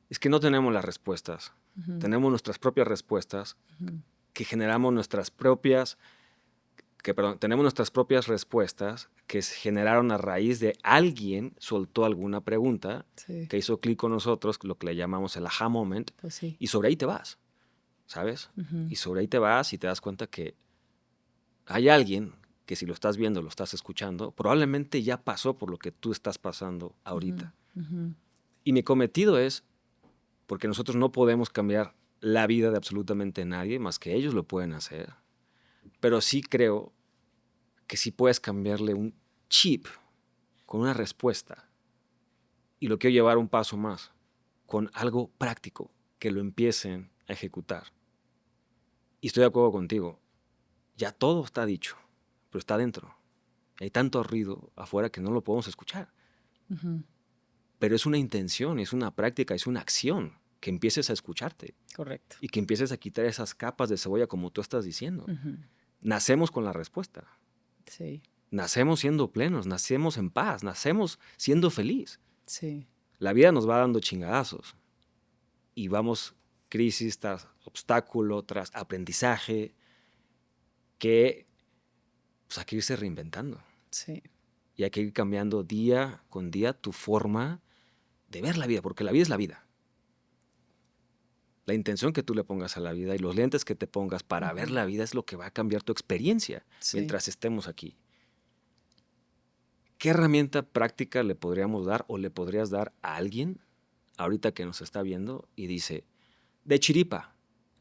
es que no tenemos las respuestas. Tenemos nuestras propias respuestas, que generamos nuestras propias, tenemos nuestras propias respuestas que se generaron a raíz de alguien soltó alguna pregunta Sí. que hizo clic con nosotros, lo que le llamamos el aha moment, Pues sí. y sobre ahí te vas, ¿sabes? Y sobre ahí te vas y te das cuenta que hay alguien que, si lo estás viendo, lo estás escuchando, probablemente ya pasó por lo que tú estás pasando ahorita. Y mi cometido es, porque nosotros no podemos cambiar la vida de absolutamente nadie, más que ellos lo pueden hacer, pero sí creo que sí puedes cambiarle un chip con una respuesta. Y lo quiero llevar un paso más, con algo práctico, que lo empiecen a ejecutar. Y estoy de acuerdo contigo, ya todo está dicho, pero está dentro. Hay tanto ruido afuera que no lo podemos escuchar. Pero es una intención, es una práctica, es una acción, que empieces a escucharte. Correcto. Y que empieces a quitar esas capas de cebolla como tú estás diciendo. Nacemos con la respuesta. Sí, Nacemos siendo plenos, nacemos en paz, nacemos siendo feliz. sí, La vida nos va dando chingadazos y vamos crisis tras obstáculo, tras aprendizaje, que pues, hay que irse reinventando sí. y hay que ir cambiando día con día tu forma de ver la vida, porque la vida es la vida. La intención que tú le pongas a la vida y los lentes que te pongas para ver la vida es lo que va a cambiar tu experiencia Sí. mientras estemos aquí. ¿Qué herramienta práctica le podríamos dar o le podrías dar a alguien ahorita que nos está viendo y dice, de chiripa,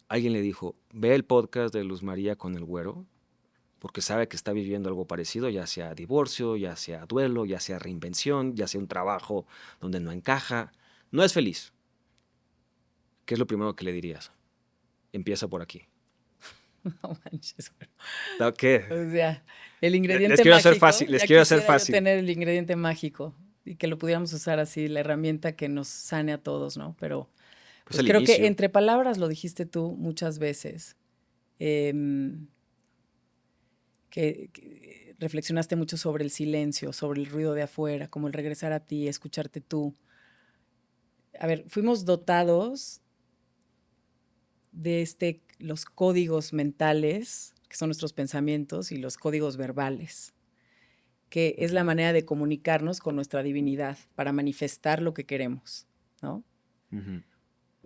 alguien le dijo, ve el podcast de Luz María con el Güero, porque sabe que está viviendo algo parecido, ya sea divorcio, ya sea duelo, ya sea reinvención, ya sea un trabajo donde no encaja, no es feliz? ¿Qué es lo primero que le dirías? Empieza por aquí. No manches, güey. ¿No? ¿Qué? O sea, el Les ingrediente quiero hacer mágico, fácil, les ya quiero hacer quisiera yo fácil. tener el ingrediente mágico y que lo pudiéramos usar así, la herramienta que nos sane a todos, ¿no? Pero Pues pues el creo que inicio. entre palabras lo dijiste tú muchas veces, em, que reflexionaste mucho sobre el silencio, sobre el ruido de afuera, como el regresar a ti, escucharte tú. A ver, fuimos dotados de los códigos mentales, que son nuestros pensamientos, y los códigos verbales, que es la manera de comunicarnos con nuestra divinidad para manifestar lo que queremos, ¿no? Ujú.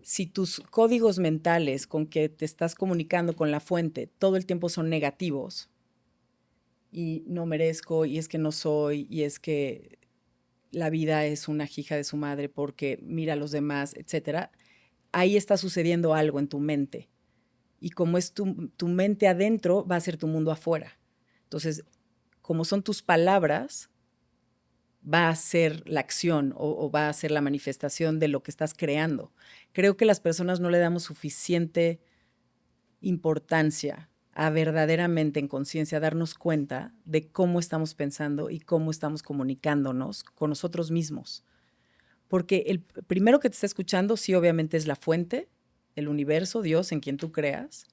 Si tus códigos mentales con que te estás comunicando con la fuente todo el tiempo son negativos, y no merezco, y es que no soy, y es que la vida es una hija de su madre porque mira a los demás, etcétera, ahí está sucediendo algo en tu mente. Y como es tu mente adentro, va a ser tu mundo afuera. Entonces, como son tus palabras, va a ser la acción o va a ser la manifestación de lo que estás creando. Creo que las personas no le damos suficiente importancia a verdaderamente en conciencia darnos cuenta de cómo estamos pensando y cómo estamos comunicándonos con nosotros mismos. Porque el primero que te está escuchando, sí, obviamente es la fuente, el universo, Dios, en quien tú creas,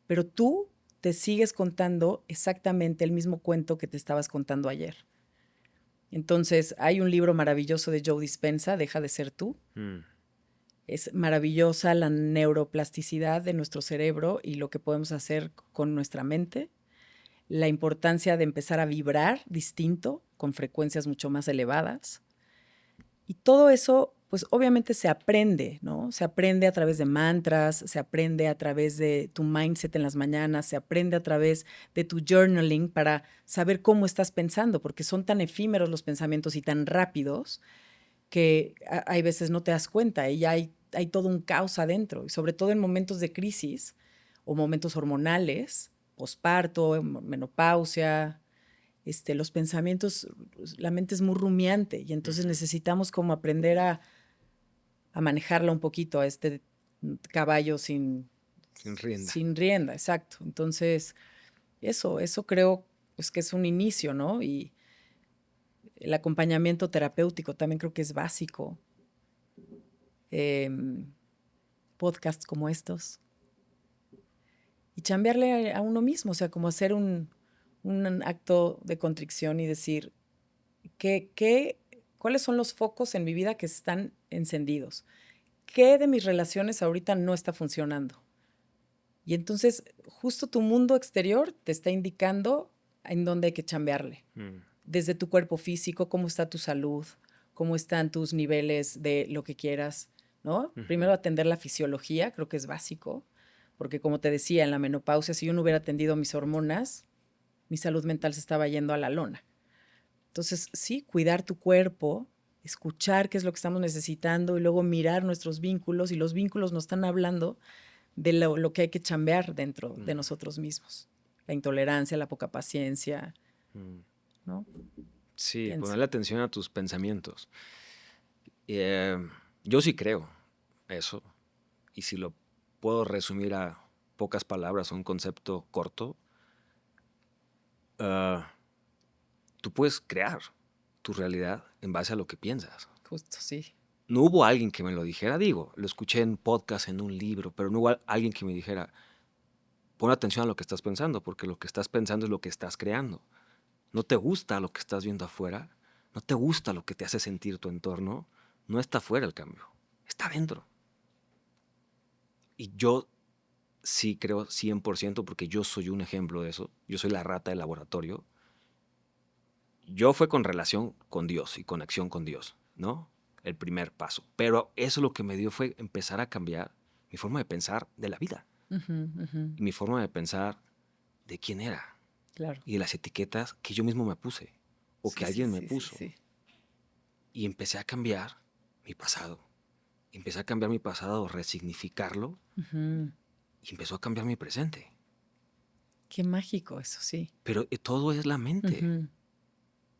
pero tú te sigues contando exactamente el mismo cuento que te estabas contando ayer. Entonces, hay un libro maravilloso de Joe Dispenza, Deja de ser tú. Es maravillosa la neuroplasticidad de nuestro cerebro y lo que podemos hacer con nuestra mente. La importancia de empezar a vibrar distinto, con frecuencias mucho más elevadas. Y todo eso, pues obviamente se aprende, ¿no? Se aprende a través de mantras, se aprende a través de tu mindset en las mañanas, se aprende a través de tu journaling para saber cómo estás pensando, porque son tan efímeros los pensamientos y tan rápidos que hay veces no te das cuenta y hay todo un caos adentro, y sobre todo en momentos de crisis o momentos hormonales, posparto, menopausia, los pensamientos, la mente es muy rumiante y entonces necesitamos como aprender a manejarla un poquito, a este caballo Sin rienda. sin rienda, exacto. Entonces, eso creo pues, que es un inicio, ¿no? Y el acompañamiento terapéutico también creo que es básico. Podcasts como estos. Y chambearle a uno mismo, o sea, como hacer un acto de contrición y decir, ¿cuáles son los focos en mi vida que están encendidos? ¿Qué de mis relaciones ahorita no está funcionando? Y entonces, justo tu mundo exterior te está indicando en dónde hay que chambearle. Desde tu cuerpo físico, cómo está tu salud, cómo están tus niveles de lo que quieras, ¿no? Primero atender la fisiología, creo que es básico, porque como te decía, en la menopausia, si yo no hubiera atendido mis hormonas, mi salud mental se estaba yendo a la lona. Entonces, sí, cuidar tu cuerpo, escuchar qué es lo que estamos necesitando y luego mirar nuestros vínculos, y los vínculos nos están hablando de lo que hay que chambear dentro de nosotros mismos. La intolerancia, la poca paciencia, ¿no? Sí, Piensa. ponerle atención a tus pensamientos. Yo sí creo eso. Y si lo puedo resumir a pocas palabras, a un concepto corto, tú puedes crear tu realidad en base a lo que piensas. Justo, sí. No hubo alguien que me lo dijera, digo, lo escuché en podcast, en un libro, pero no hubo alguien que me dijera, pon atención a lo que estás pensando, porque lo que estás pensando es lo que estás creando. no te gusta lo que estás viendo afuera, no te gusta lo que te hace sentir tu entorno, no está afuera el cambio, está adentro. Y yo sí creo 100% porque yo soy un ejemplo de eso. Yo soy la rata del laboratorio. Yo fue con relación con Dios y conexión con Dios, ¿no? El primer paso. Pero eso lo que me dio fue empezar a cambiar mi forma de pensar de la vida. Y mi forma de pensar de quién era. Claro. Y de las etiquetas que yo mismo me puse. O que alguien me puso. Sí. Y empecé a cambiar mi pasado. Empecé a cambiar mi pasado, resignificarlo. Y empezó a cambiar mi presente. Qué mágico eso, sí. Pero todo es la mente.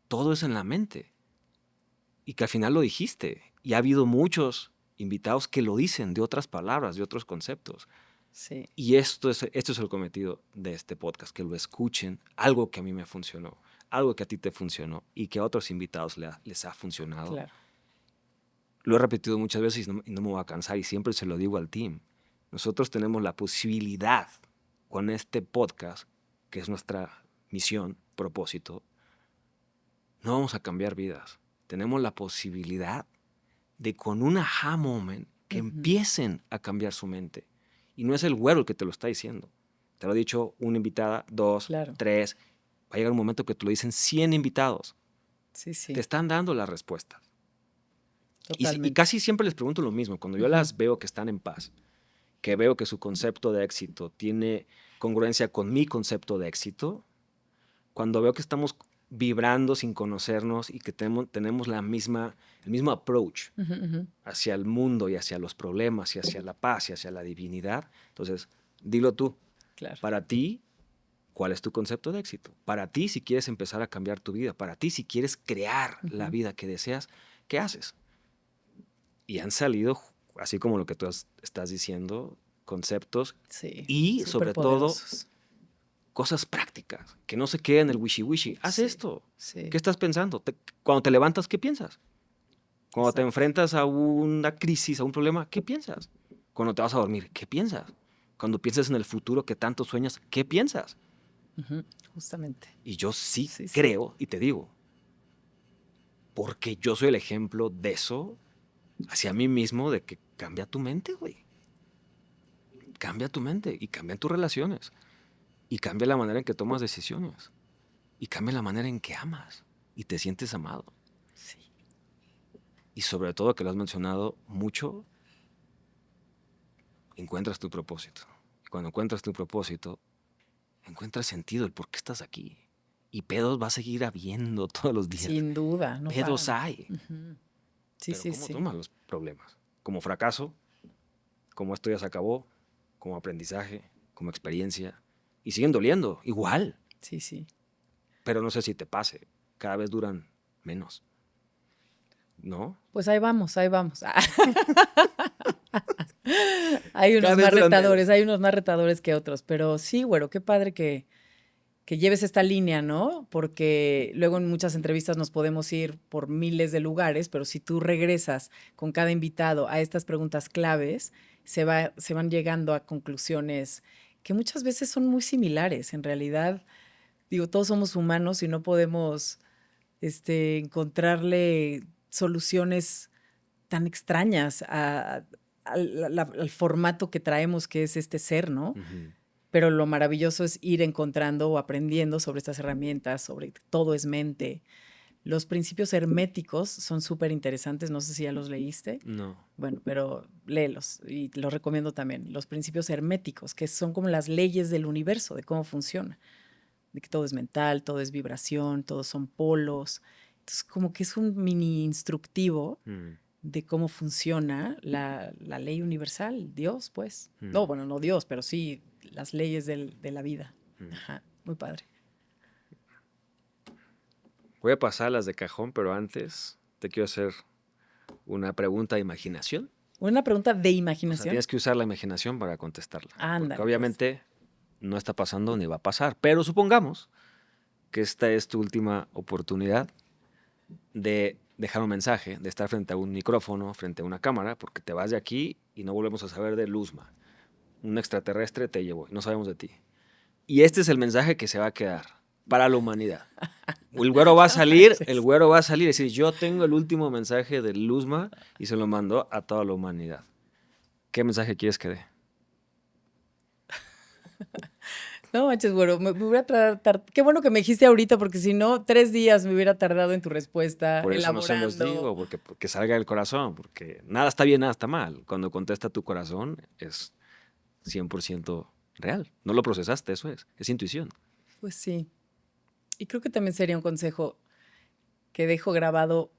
Todo es en la mente. Y que al final lo dijiste. Y ha habido muchos invitados que lo dicen de otras palabras, de otros conceptos. Sí. Y esto es el cometido de este podcast, que lo escuchen, algo que a mí me funcionó, algo que a ti te funcionó y que a otros invitados les ha funcionado. Claro. Lo he repetido muchas veces y no me voy a cansar y siempre se lo digo al team. Nosotros tenemos la posibilidad con este podcast, que es nuestra misión, propósito, no vamos a cambiar vidas. Tenemos la posibilidad de con un aha moment que empiecen a cambiar su mente. Y no es el güero el que te lo está diciendo. Te lo ha dicho una invitada, 2, 3. Va a llegar un momento que te lo dicen 100 invitados. Sí. Te están dando las respuestas. Totalmente. Y casi siempre les pregunto lo mismo. Cuando yo las veo que están en paz, que veo que su concepto de éxito tiene congruencia con mi concepto de éxito, cuando veo que estamos vibrando sin conocernos y que tenemos el mismo approach hacia el mundo y hacia los problemas y hacia la paz y hacia la divinidad, entonces dilo tú. Claro. Para ti, ¿cuál es tu concepto de éxito? Para ti, si quieres empezar a cambiar tu vida, para ti, si quieres crear la vida que deseas, ¿qué haces? Y han salido, así como lo que tú estás diciendo, conceptos y sobre todo cosas prácticas, que no se quede en el wishy-wishy. Haz esto. ¿Qué estás pensando? Cuando te levantas, ¿qué piensas? Cuando te enfrentas a una crisis, a un problema, ¿qué piensas? Cuando te vas a dormir, ¿qué piensas? Cuando piensas en el futuro que tanto sueñas, ¿qué piensas? Justamente. Y yo sí creo, y te digo, porque yo soy el ejemplo de eso hacia mí mismo, de que cambia tu mente, güey. Cambia tu mente y cambian tus relaciones. Y cambia la manera en que tomas decisiones. Y cambia la manera en que amas y te sientes amado. Sí. Y sobre todo, que lo has mencionado mucho, encuentras tu propósito. Y cuando encuentras tu propósito, encuentras sentido, el por qué estás aquí. Y pedos va a seguir habiendo todos los días. Sin duda. No pedos paran. hay. Sí, pero ¿cómo tomas los problemas? Como fracaso, como esto ya se acabó, como aprendizaje, como experiencia. Y siguen doliendo, igual. Sí. Pero no sé si te pase, cada vez duran menos. ¿No? Pues ahí vamos. Hay unos más retadores que otros, pero sí, güero, qué padre que lleves esta línea, ¿no? Porque luego en muchas entrevistas nos podemos ir por miles de lugares, pero si tú regresas con cada invitado a estas preguntas claves, se van llegando a conclusiones que muchas veces son muy similares. En realidad, digo, todos somos humanos y no podemos encontrarle soluciones tan extrañas al formato que traemos, que es este ser, ¿no? Pero lo maravilloso es ir encontrando o aprendiendo sobre estas herramientas, sobre todo es mente. Los principios herméticos son súper interesantes, no sé si ya los leíste. No. Bueno, pero léelos y los recomiendo también. Los principios herméticos, que son como las leyes del universo, de cómo funciona. De que todo es mental, todo es vibración, todos son polos. Entonces, como que es un mini instructivo de cómo funciona la ley universal, Dios, pues. No, bueno, no Dios, pero sí las leyes de la vida. Ajá, muy padre. Voy a pasar las de cajón, pero antes te quiero hacer una pregunta de imaginación. ¿Una pregunta de imaginación? O sea, tienes que usar la imaginación para contestarla. Ándale, porque obviamente no está pasando ni va a pasar. Pero supongamos que esta es tu última oportunidad de dejar un mensaje, de estar frente a un micrófono, frente a una cámara, porque te vas de aquí y no volvemos a saber de Luzma. Un extraterrestre te llevó y no sabemos de ti. Y este es el mensaje que se va a quedar. para la humanidad. El güero va a salir y decir, yo tengo el último mensaje de Luzma y se lo mandó a toda la humanidad. ¿Qué mensaje quieres que dé? No manches, güero, me hubiera tardado. Qué bueno que me dijiste ahorita, porque si no, 3 días me hubiera tardado en tu respuesta, Por eso no se los elaborando. digo, porque salga del corazón, porque nada está bien, nada está mal. Cuando contesta tu corazón es 100% real. No lo procesaste, eso es intuición. Pues sí. Y creo que también sería un consejo que dejo grabado,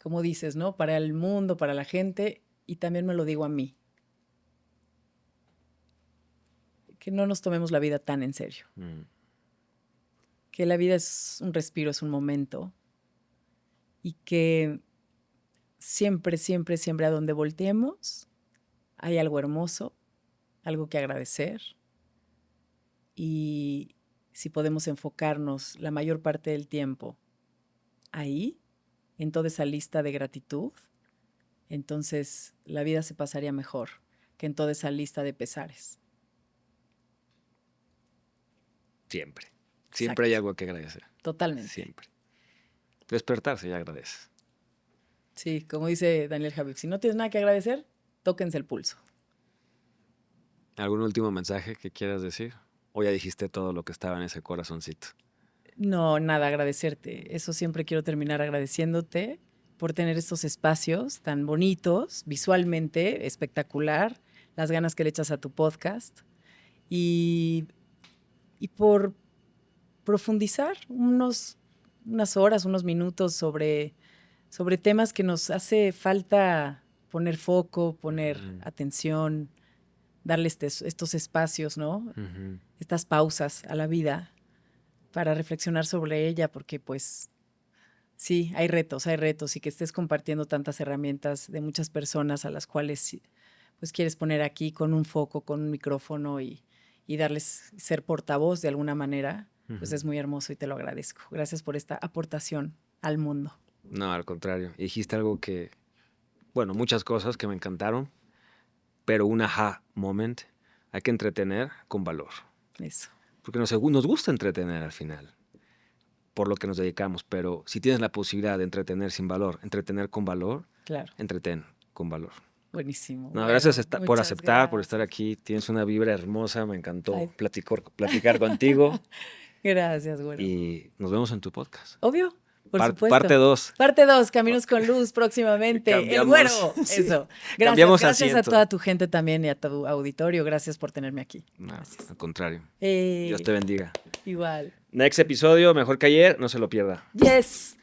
como dices, ¿no? Para el mundo, para la gente, y también me lo digo a mí. Que no nos tomemos la vida tan en serio. Que la vida es un respiro, es un momento. Y que siempre, siempre, siempre a donde volteemos hay algo hermoso, algo que agradecer. Y si podemos enfocarnos la mayor parte del tiempo ahí, en toda esa lista de gratitud, entonces la vida se pasaría mejor que en toda esa lista de pesares. Siempre. Exacto. Siempre hay algo que agradecer. Totalmente. Siempre. Despertarse y agradeces. Sí, como dice Daniel Javif, si no tienes nada que agradecer, tóquense el pulso. ¿Algún último mensaje que quieras decir? ¿O ya dijiste todo lo que estaba en ese corazoncito? No, nada, agradecerte. Eso siempre quiero terminar agradeciéndote por tener estos espacios tan bonitos, visualmente espectacular, las ganas que le echas a tu podcast y por profundizar unas horas, unos minutos sobre temas que nos hace falta poner foco, poner atención, darle estos espacios, ¿no? Estas pausas a la vida para reflexionar sobre ella, porque pues sí, hay retos y que estés compartiendo tantas herramientas de muchas personas a las cuales pues quieres poner aquí con un foco, con un micrófono y darles, ser portavoz de alguna manera, pues es muy hermoso y te lo agradezco. Gracias por esta aportación al mundo. No, al contrario. Dijiste algo que, bueno, muchas cosas que me encantaron, pero un aha moment. Hay que entretener con valor. Eso. Porque nos gusta entretener al final, por lo que nos dedicamos, pero si tienes la posibilidad de entretener sin valor, entretener con valor, claro. Entretén con valor. Buenísimo. No, bueno, gracias por aceptar, gracias. por estar aquí. Tienes una vibra hermosa, me encantó platicar contigo. Gracias, güero. Y nos vemos en tu podcast. Obvio, por supuesto. Parte 2. Parte 2, Caminos con Luz, próximamente. El güero, sí. Eso. Gracias a toda tu gente también y a tu auditorio. Gracias por tenerme aquí. No, gracias. Al contrario. Dios te bendiga. Igual. Next episodio, mejor que ayer, no se lo pierda. Yes.